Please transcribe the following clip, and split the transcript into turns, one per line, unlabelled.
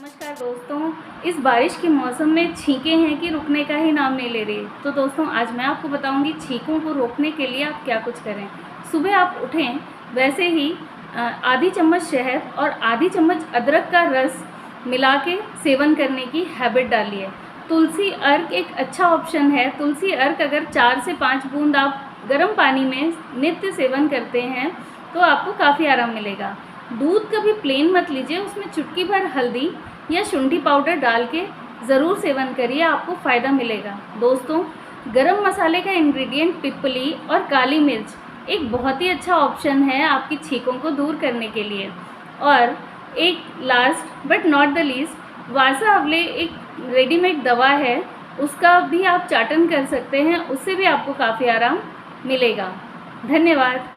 नमस्कार दोस्तों, इस बारिश के मौसम में छींकें हैं कि रुकने का ही नाम नहीं ले रही। तो दोस्तों आज मैं आपको बताऊंगी छींकों को रोकने के लिए आप क्या कुछ करें। सुबह आप उठें, वैसे ही आधी चम्मच शहद और आधी चम्मच अदरक का रस मिला के सेवन करने की हैबिट डालिए। तुलसी अर्क एक अच्छा ऑप्शन है। तुलसी अर्क अगर 4 से 5 बूंद आप गर्म पानी में नित्य सेवन करते हैं तो आपको काफ़ी आराम मिलेगा। दूध कभी प्लेन मत लीजिए, उसमें चुटकी भर हल्दी या शुंठी पाउडर डाल के ज़रूर सेवन करिए, आपको फ़ायदा मिलेगा। दोस्तों गरम मसाले का इंग्रेडिएंट पिपली और काली मिर्च एक बहुत ही अच्छा ऑप्शन है आपकी छींकों को दूर करने के लिए। और एक last but not the least, वासा अवले एक रेडीमेड दवा है, उसका भी आप चाटन कर सकते हैं, उससे भी आपको काफ़ी आराम मिलेगा। धन्यवाद।